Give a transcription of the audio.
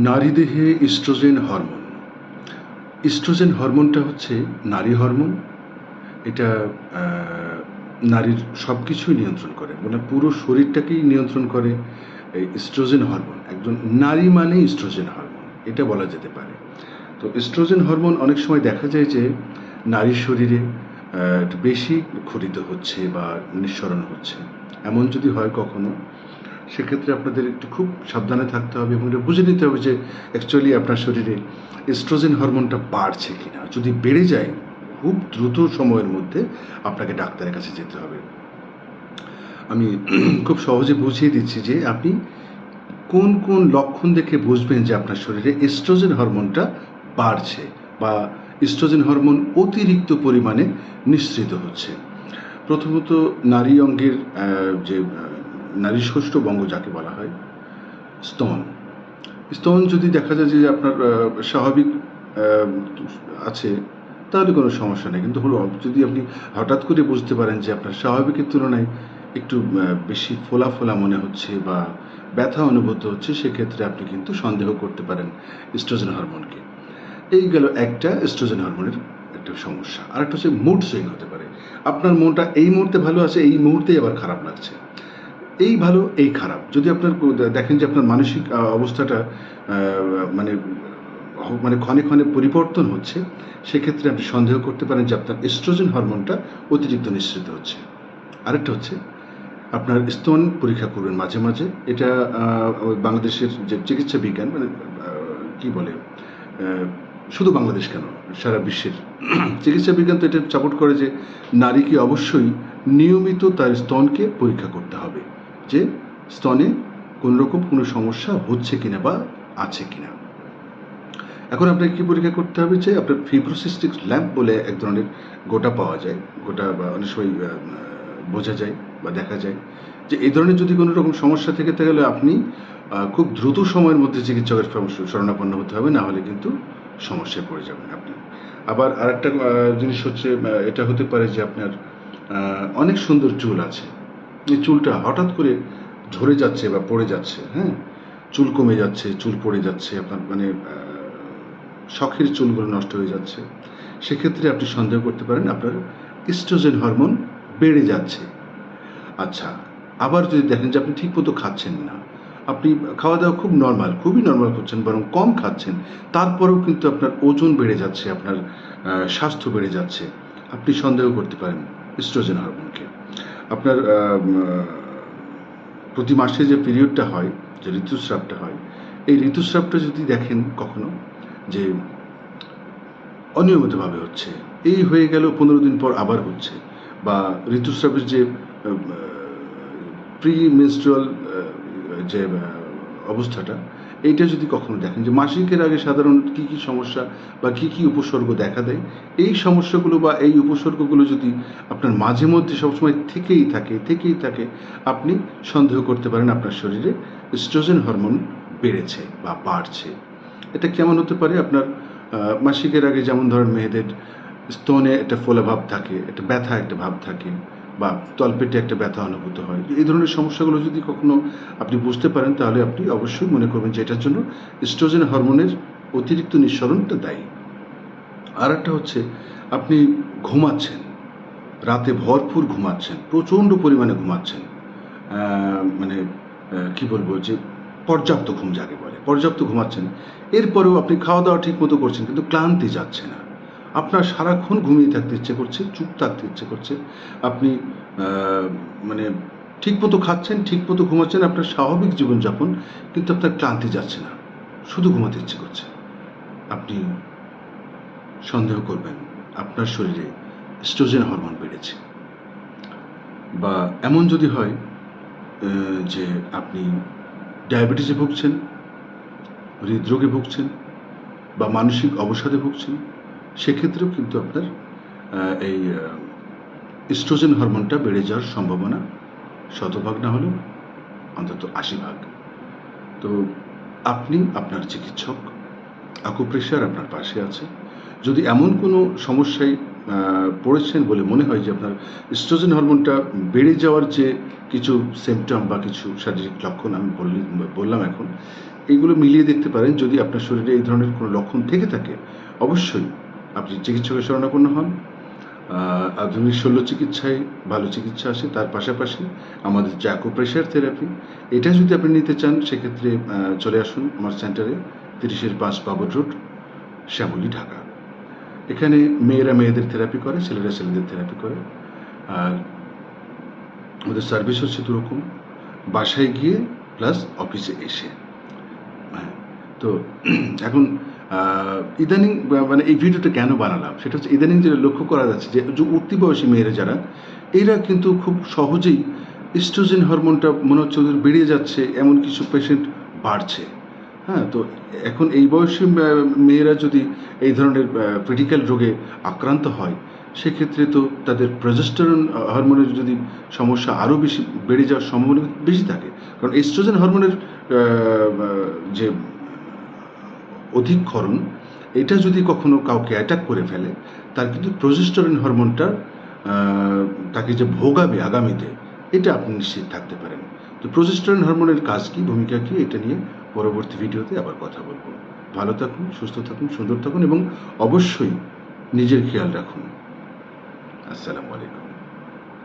নারীদেহে oestrogen hormone. Oestrogen হরমোনটা হচ্ছে নারী hormone. এটা নারীর সব কিছুই নিয়ন্ত্রণ করে, মানে পুরো শরীরটাকেই নিয়ন্ত্রণ করে এই ইস্ট্রোজেন হরমোন। একজন নারী মানে ইস্ট্রোজেন হরমোন, এটা বলা যেতে পারে। তো ইস্ট্রোজেন হরমোন অনেক সময় দেখা যায় যে নারীর শরীরে একটু বেশি ক্ষরিত হচ্ছে বা নিঃসরণ হচ্ছে। এমন যদি হয় কখনো, সেক্ষেত্রে আপনাদের একটু খুব সাবধানে থাকতে হবে এবং এটা বুঝে নিতে হবে যে অ্যাকচুয়ালি আপনার শরীরে এস্ট্রোজেন হরমোনটা বাড়ছে কিনা। যদি বেড়ে যায়, খুব দ্রুত সময়ের মধ্যে আপনাকে ডাক্তারের কাছে যেতে হবে। আমি খুব সহজে বুঝিয়ে দিচ্ছি যে আপনি কোন কোন লক্ষণ দেখে বুঝবেন যে আপনার শরীরে এস্ট্রোজেন হরমোনটা বাড়ছে বা এস্ট্রোজেন হরমোন অতিরিক্ত পরিমাণে নিঃসৃত হচ্ছে। প্রথমত নারী অঙ্গের যে নারী ষষ্ঠবঙ্গ যাকে বলা হয়, স্তন। স্তন যদি দেখা যায় যে আপনার স্বাভাবিক আছে, তাহলে কোনো সমস্যা নেই। কিন্তু হলো যদি আপনি হঠাৎ করে বুঝতে পারেন যে আপনার স্বাভাবিকের তুলনায় একটু বেশি ফোলা ফোলা মনে হচ্ছে বা ব্যথা অনুভূত হচ্ছে, সেক্ষেত্রে আপনি কিন্তু সন্দেহ করতে পারেন এস্ট্রোজেন হরমোনকে। এই গেল একটা এস্ট্রোজেন হরমোনের একটা সমস্যা। আরেকটা হচ্ছে মুড সুইং হতে পারে। আপনার মনটা এই মুহূর্তে ভালো আছে, এই মুহূর্তেই আবার খারাপ লাগছে। এই ভালো, এই খারাপ। যদি আপনার দেখেন যে আপনার মানসিক অবস্থাটা মানে মানে ক্ষণে ক্ষণে পরিবর্তন হচ্ছে, সেক্ষেত্রে আপনি সন্দেহ করতে পারেন যে আপনার এস্ট্রোজেন হরমোনটা অতিরিক্ত নিঃসৃত হচ্ছে। আরেকটা হচ্ছে আপনার স্তন পরীক্ষা করবেন মাঝে মাঝে। এটা বাংলাদেশের যে চিকিৎসা বিজ্ঞান, মানে কি বলে, শুধু বাংলাদেশ কেন, সারা বিশ্বের চিকিৎসা বিজ্ঞান তো এটা সাপোর্ট করে যে নারীকে অবশ্যই নিয়মিত তার স্তনকে পরীক্ষা করতে হবে, যে স্তনে কোন রকম কোনো সমস্যা হচ্ছে কিনা বা আছে কিনা। এখন আপনাকে কি পরীক্ষা করতে হবে, যে আপনার ফিব্রোসিস্টিক ল্যাম্প বলে এক ধরনের গোটা পাওয়া যায়, গোটা বা অনেক সময় বোঝা যায় বা দেখা যায় যে এই ধরনের যদি কোনো রকম সমস্যা থেকে তাহলে আপনি খুব দ্রুত সময়ের মধ্যে চিকিৎসকের শরণাপন্ন হতে হবে, না হলে কিন্তু সমস্যায় পড়ে যাবেন আপনি। আবার আরেকটা জিনিস হচ্ছে, এটা হতে পারে যে আপনার অনেক সুন্দর চুল আছে, এই চুলটা হঠাৎ করে ঝরে যাচ্ছে বা পড়ে যাচ্ছে। হ্যাঁ, চুল কমে যাচ্ছে, চুল পড়ে যাচ্ছে, আপনার মানে শখের চুলগুলো নষ্ট হয়ে যাচ্ছে। সেক্ষেত্রে আপনি সন্দেহ করতে পারেন আপনার ইস্ট্রোজেন হরমোন বেড়ে যাচ্ছে। আচ্ছা, আবার যদি দেখেন যে আপনি ঠিকমতো খাচ্ছেন না, আপনি খাওয়া দাওয়া খুব নর্মাল, খুবই নর্মাল করছেন, বরং কম খাচ্ছেন, তারপরেও কিন্তু আপনার ওজন বেড়ে যাচ্ছে, আপনার স্বাস্থ্য বেড়ে যাচ্ছে, আপনি সন্দেহ করতে পারেন ইস্ট্রোজেন হরমোনকে। আপনার প্রতি মাসে যে পিরিয়ডটা হয়, যে ঋতুস্রাবটা হয়, এই ঋতুস্রাবটা যদি দেখেন কখনো যে অনিয়মিতভাবে হচ্ছে, এই হয়ে গেল 15 দিন পর আবার হচ্ছে, বা ঋতুস্রাবের যে প্রি মেনস্ট্রুয়াল যে অবস্থাটা, এইটা যদি কখনো দেখেন যে মাসিকের আগে সাধারণত কী কী সমস্যা বা কী কী উপসর্গ দেখা দেয়, এই সমস্যাগুলো বা এই উপসর্গগুলো যদি আপনার মাঝে মধ্যে সবসময় থেকেই থাকে, আপনি সন্দেহ করতে পারেন আপনার শরীরে এস্ট্রোজেন হরমোন বেড়েছে বা বাড়ছে। এটা কেমন হতে পারে, আপনার মাসিকের আগে যেমন ধরেন মেয়েদের স্তনে একটা ফোলা ভাব থাকে, একটা ব্যথা একটা ভাব থাকে, বা তলপেটে একটা ব্যথা অনুভূত হয়। এই ধরনের সমস্যাগুলো যদি কখনো আপনি বুঝতে পারেন, তাহলে আপনি অবশ্যই মনে করবেন যে এটার জন্য এস্ট্রোজেন হরমোনের অতিরিক্ত নিঃসরণটা দায়ী। আর একটা হচ্ছে আপনি ঘুমাচ্ছেন, রাতে ভরপুর ঘুমাচ্ছেন, প্রচণ্ড পরিমাণে ঘুমাচ্ছেন, মানে কি বলবো, যে পর্যাপ্ত ঘুম যাকে বলে, পর্যাপ্ত ঘুমাচ্ছেন, এরপরেও আপনি খাওয়া দাওয়া ঠিক মতো করছেন কিন্তু ক্লান্তি যাচ্ছে না, আপনার সারাক্ষণ ঘুমিয়ে থাকতে ইচ্ছে করছে, চুপ থাকতে ইচ্ছে করছে, আপনি মানে ঠিক মতো খাচ্ছেন, ঠিক মতো ঘুমাচ্ছেন, আপনার স্বাভাবিক জীবনযাপন, কিন্তু আপনার ক্লান্তি যাচ্ছে না, শুধু ঘুমাতে ইচ্ছে করছে, আপনি সন্দেহ করবেন আপনার শরীরে এস্ট্রোজেন হরমোন বেড়েছে। বা এমন যদি হয় যে আপনি ডায়াবেটিসে ভুগছেন, হৃদরোগে ভুগছেন বা মানসিক অবসাদে ভুগছেন, সেক্ষেত্রেও কিন্তু আপনার এই এস্ট্রোজেন হরমোনটা বেড়ে যাওয়ার সম্ভাবনা 100 ভাগ না হলেও অন্তত 80 ভাগ। তো আপনি আপনার চিকিৎসক, আকুপ্রেশার আপনার পাশে আছে। যদি এমন কোনো সমস্যায় পড়েছেন বলে মনে হয় যে আপনার ইস্ট্রোজেন হরমোনটা বেড়ে যাওয়ার যে কিছু সিমটম বা কিছু শারীরিক লক্ষণ আমি বললাম এখন, এইগুলো মিলিয়ে দেখতে পারেন। যদি আপনার শরীরে এই ধরনের কোনো লক্ষণ থেকে থাকে, অবশ্যই আপনি চিকিৎসকের শরণাপন্ন হন। আধুনিক শল্য চিকিৎসায় ভালো চিকিৎসা আসে। তার পাশাপাশি আমাদের যে অ্যাকুপ্রেশার থেরাপি, এটা যদি আপনি নিতে চান সেক্ষেত্রে চলে আসুন আমার সেন্টারে, 30-5 বাবর রোড, শ্যামলী, ঢাকা। এখানে মেয়েরা মেয়েদের থেরাপি করে, ছেলেরা ছেলেদের থেরাপি করে। আর আমাদের সার্ভিস হচ্ছে দুরকম, বাসায় গিয়ে প্লাস অফিসে এসে। হ্যাঁ, তো এখন ইদানিং মানে এই ভিডিওটা কেন বানালাম সেটা হচ্ছে, ইদানিং যেটা লক্ষ্য করা যাচ্ছে যে উঠতি বয়সী মেয়েরা যারা, এরা কিন্তু খুব সহজেই ইস্ট্রোজেন হরমোনটা মনে হচ্ছে ওদের বেড়ে যাচ্ছে, এমন কিছু পেশেন্ট বাড়ছে। হ্যাঁ, তো এখন এই বয়সী মেয়েরা যদি এই ধরনের ক্রিটিক্যাল রোগে আক্রান্ত হয়, সেক্ষেত্রে তো তাদের প্রজেস্টেরন হরমোনের যদি সমস্যা আরও বেশি বেড়ে যাওয়ার সম্ভাবনা বেশি থাকে। কারণ এস্ট্রোজেন হরমোনের যে অধিক্ষরণ, এটা যদি কখনো কাউকে অ্যাটাক করে ফেলে, তার কিন্তু প্রজেস্টেরন হরমোনটা তাকে যে ভোগাবে আগামীতে, এটা আপনি নিশ্চিত থাকতে পারেন। তো প্রজেস্টেরন হরমোনের কাজ কি, ভূমিকা কি, এটা নিয়ে পরবর্তী ভিডিওতে আবার কথা বলবো। ভালো থাকুন, সুস্থ থাকুন, সুন্দর থাকুন এবং অবশ্যই নিজের খেয়াল রাখুন। আসসালামু আলাইকুম।